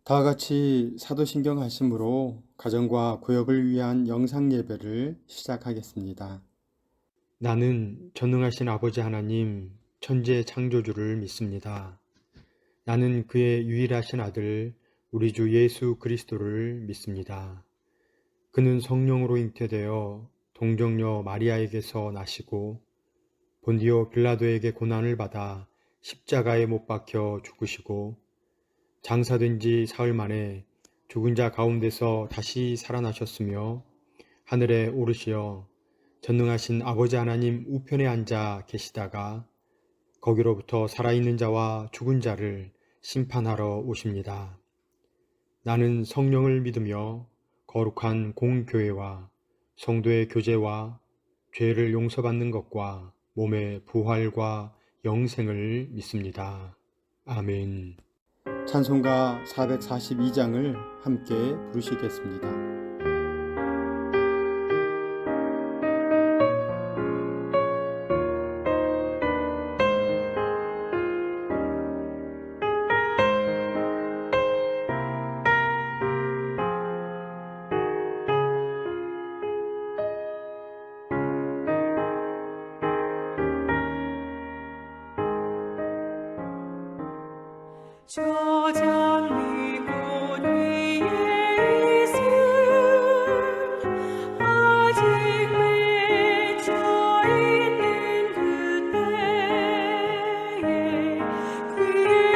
다 같이 사도신경 하심으로 가정과 구역을 위한 영상 예배를 시작하겠습니다. 나는 전능하신 아버지 하나님, 천재 창조주를 믿습니다. 나는 그의 유일하신 아들, 우리 주 예수 그리스도를 믿습니다. 그는 성령으로 잉태되어 동정녀 마리아에게서 나시고 본디오 빌라도에게 고난을 받아 십자가에 못 박혀 죽으시고 장사된 지 사흘 만에 죽은 자 가운데서 다시 살아나셨으며 하늘에 오르시어 전능하신 아버지 하나님 우편에 앉아 계시다가 거기로부터 살아있는 자와 죽은 자를 심판하러 오십니다. 나는 성령을 믿으며 거룩한 공교회와 성도의 교제와 죄를 용서받는 것과 몸의 부활과 영생을 믿습니다. 아멘. 찬송가 442장을 함께 부르시겠습니다. 저 장미 꽃 위에 있음 아직 맺혀 있는 그때에 귀에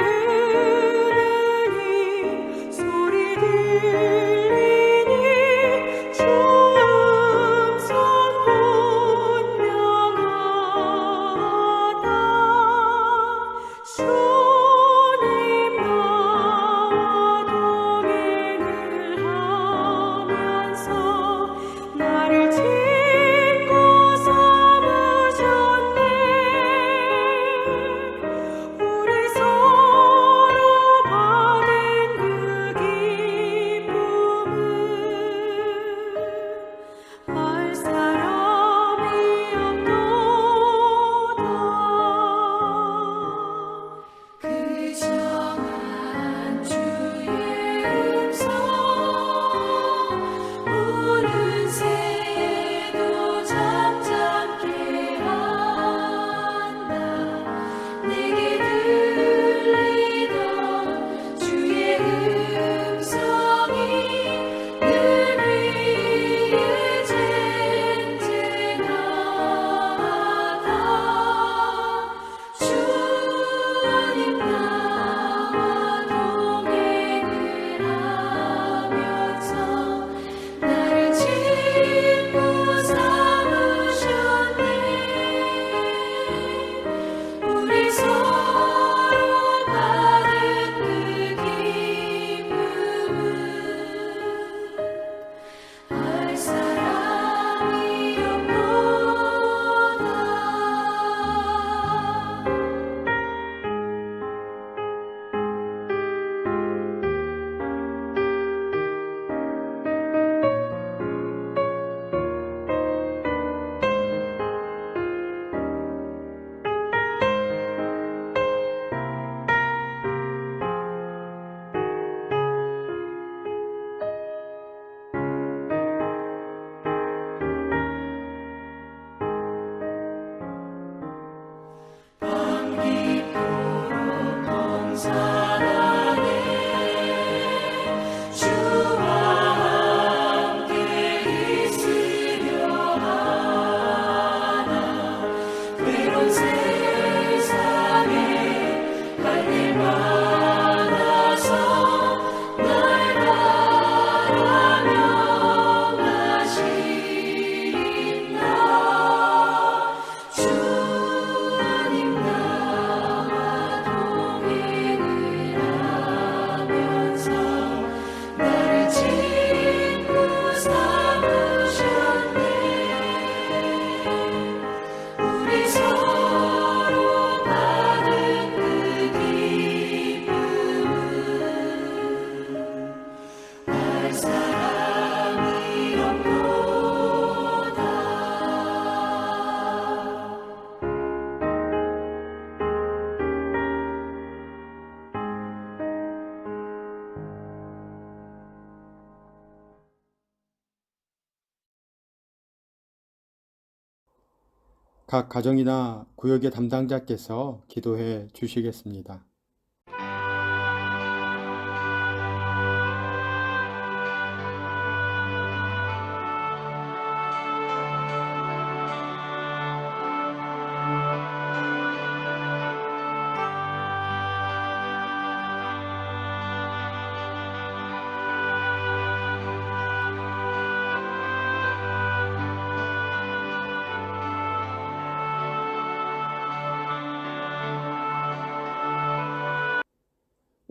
흐르는 소리 들리니 주 음성 분명하다. 주님 나 각 가정이나 구역의 담당자께서 기도해 주시겠습니다.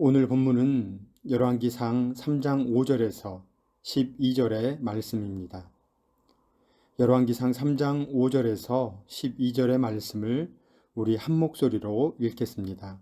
오늘 본문은 열왕기상 3장 5절에서 12절의 말씀입니다. 열왕기상 3장 5절에서 12절의 말씀을 우리 한 목소리로 읽겠습니다.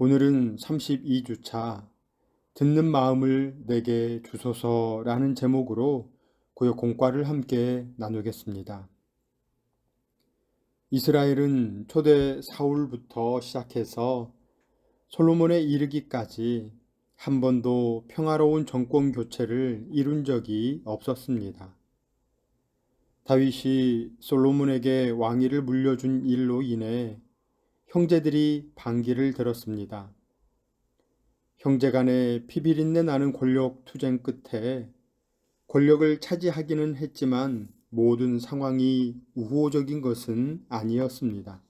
오늘은 32주차 듣는 마음을 내게 주소서라는 제목으로 구역 공과를 함께 나누겠습니다. 이스라엘은 초대 사울부터 시작해서 솔로몬에 이르기까지 한 번도 평화로운 정권 교체를 이룬 적이 없었습니다. 다윗이 솔로몬에게 왕위를 물려준 일로 인해 형제들이 반기를 들었습니다. 형제간의 피비린내 나는 권력 투쟁 끝에 권력을 차지하기는 했지만 모든 상황이 우호적인 것은 아니었습니다.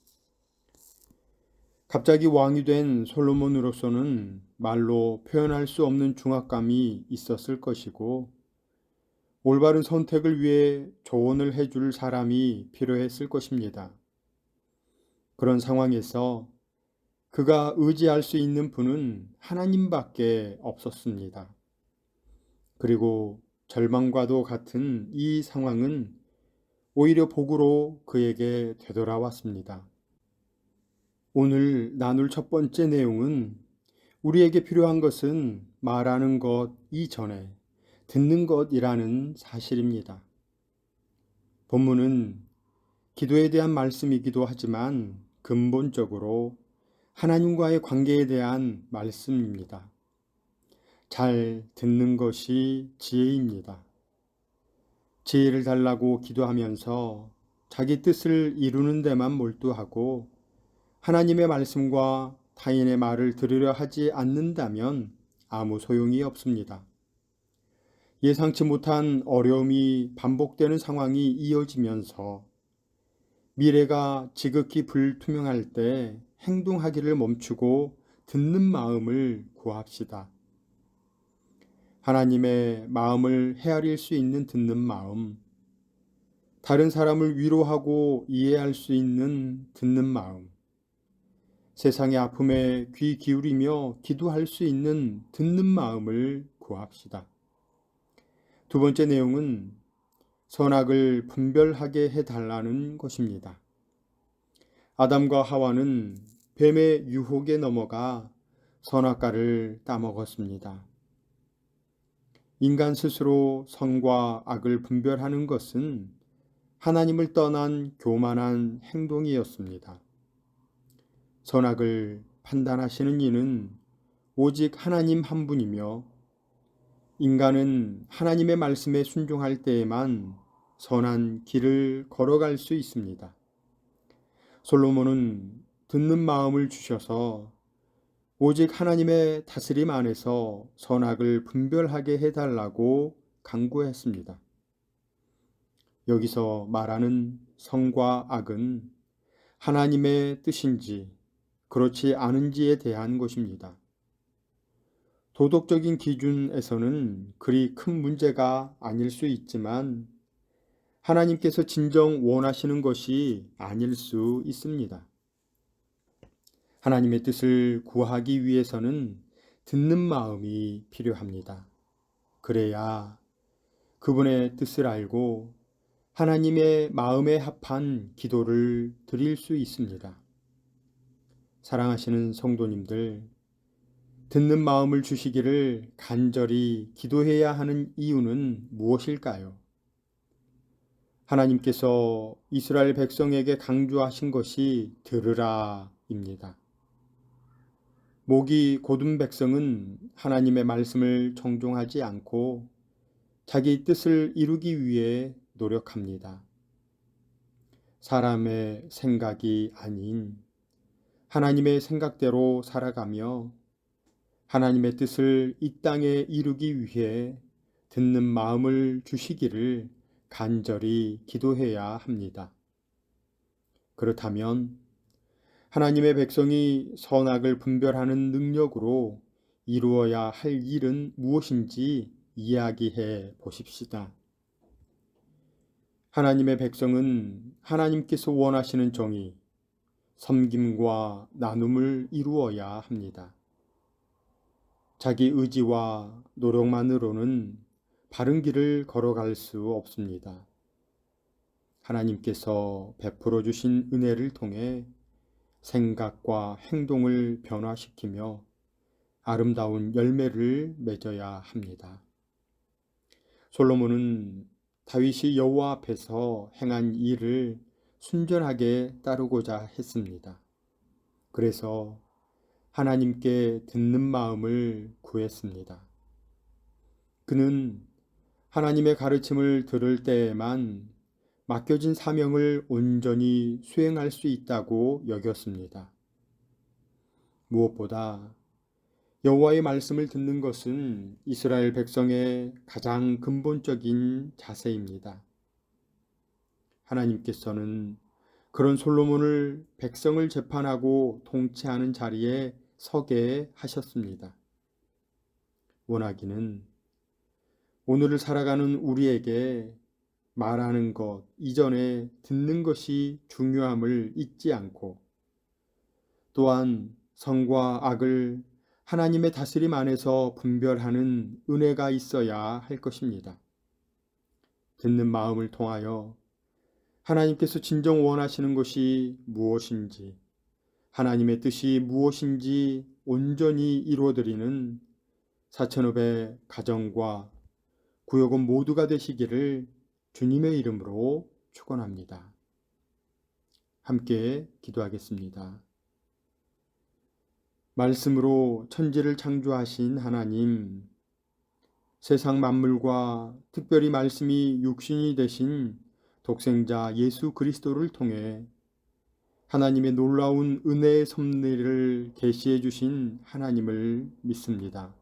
갑자기 왕이 된 솔로몬으로서는 말로 표현할 수 없는 중압감이 있었을 것이고 올바른 선택을 위해 조언을 해줄 사람이 필요했을 것입니다. 그런 상황에서 그가 의지할 수 있는 분은 하나님밖에 없었습니다. 그리고 절망과도 같은 이 상황은 오히려 복으로 그에게 되돌아왔습니다. 오늘 나눌 첫 번째 내용은 우리에게 필요한 것은 말하는 것 이전에 듣는 것이라는 사실입니다. 본문은 기도에 대한 말씀이기도 하지만 근본적으로 하나님과의 관계에 대한 말씀입니다. 잘 듣는 것이 지혜입니다. 지혜를 달라고 기도하면서 자기 뜻을 이루는 데만 몰두하고 하나님의 말씀과 타인의 말을 들으려 하지 않는다면 아무 소용이 없습니다. 예상치 못한 어려움이 반복되는 상황이 이어지면서 미래가 지극히 불투명할 때 행동하기를 멈추고 듣는 마음을 구합시다. 하나님의 마음을 헤아릴 수 있는 듣는 마음, 다른 사람을 위로하고 이해할 수 있는 듣는 마음, 세상의 아픔에 귀 기울이며 기도할 수 있는 듣는 마음을 구합시다. 두 번째 내용은 선악을 분별하게 해달라는 것입니다. 아담과 하와는 뱀의 유혹에 넘어가 선악과를 따먹었습니다. 인간 스스로 선과 악을 분별하는 것은 하나님을 떠난 교만한 행동이었습니다. 선악을 판단하시는 이는 오직 하나님 한 분이며 인간은 하나님의 말씀에 순종할 때에만 선한 길을 걸어갈 수 있습니다. 솔로몬은 듣는 마음을 주셔서 오직 하나님의 다스림 안에서 선악을 분별하게 해달라고 간구했습니다. 여기서 말하는 성과 악은 하나님의 뜻인지 그렇지 않은지에 대한 것입니다. 도덕적인 기준에서는 그리 큰 문제가 아닐 수 있지만 하나님께서 진정 원하시는 것이 아닐 수 있습니다. 하나님의 뜻을 구하기 위해서는 듣는 마음이 필요합니다. 그래야 그분의 뜻을 알고 하나님의 마음에 합한 기도를 드릴 수 있습니다. 사랑하시는 성도님들, 듣는 마음을 주시기를 간절히 기도해야 하는 이유는 무엇일까요? 하나님께서 이스라엘 백성에게 강조하신 것이 들으라입니다. 목이 곧은 백성은 하나님의 말씀을 정종하지 않고 자기 뜻을 이루기 위해 노력합니다. 사람의 생각이 아닌 하나님의 생각대로 살아가며 하나님의 뜻을 이 땅에 이루기 위해 듣는 마음을 주시기를 간절히 기도해야 합니다. 그렇다면 하나님의 백성이 선악을 분별하는 능력으로 이루어야 할 일은 무엇인지 이야기해 보십시다. 하나님의 백성은 하나님께서 원하시는 정의, 섬김과 나눔을 이루어야 합니다. 자기 의지와 노력만으로는 바른 길을 걸어갈 수 없습니다. 하나님께서 베풀어 주신 은혜를 통해 생각과 행동을 변화시키며 아름다운 열매를 맺어야 합니다. 솔로몬은 다윗이 여호와 앞에서 행한 일을 순전하게 따르고자 했습니다. 그래서 하나님께 듣는 마음을 구했습니다. 그는 하나님의 가르침을 들을 때에만 맡겨진 사명을 온전히 수행할 수 있다고 여겼습니다. 무엇보다 여호와의 말씀을 듣는 것은 이스라엘 백성의 가장 근본적인 자세입니다. 하나님께서는 그런 솔로몬을 백성을 재판하고 통치하는 자리에 서게 하셨습니다. 원하기는 오늘을 살아가는 우리에게 말하는 것 이전에 듣는 것이 중요함을 잊지 않고 또한 선과 악을 하나님의 다스림 안에서 분별하는 은혜가 있어야 할 것입니다. 듣는 마음을 통하여 하나님께서 진정 원하시는 것이 무엇인지, 하나님의 뜻이 무엇인지 온전히 이루어드리는 사천읍의 가정과 구역원 모두가 되시기를 주님의 이름으로 축원합니다. 함께 기도하겠습니다. 말씀으로 천지를 창조하신 하나님, 세상 만물과 특별히 말씀이 육신이 되신 독생자 예수 그리스도를 통해 하나님의 놀라운 은혜의 섭리를 계시해 주신 하나님을 믿습니다.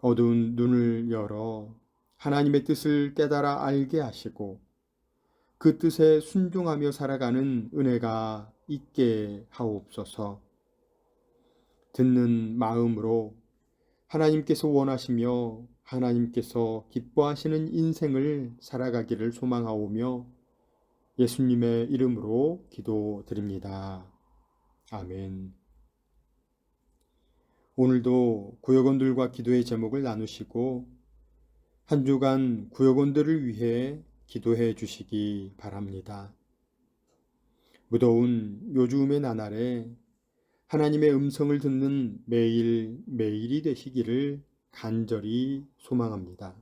어두운 눈을 열어 하나님의 뜻을 깨달아 알게 하시고 그 뜻에 순종하며 살아가는 은혜가 있게 하옵소서. 듣는 마음으로 하나님께서 원하시며 하나님께서 기뻐하시는 인생을 살아가기를 소망하오며 예수님의 이름으로 기도드립니다. 아멘. 오늘도 구역원들과 기도의 제목을 나누시고 한 주간 구역원들을 위해 기도해 주시기 바랍니다. 무더운 요주음의 나날에 하나님의 음성을 듣는 매일매일이 되시기를 간절히 소망합니다.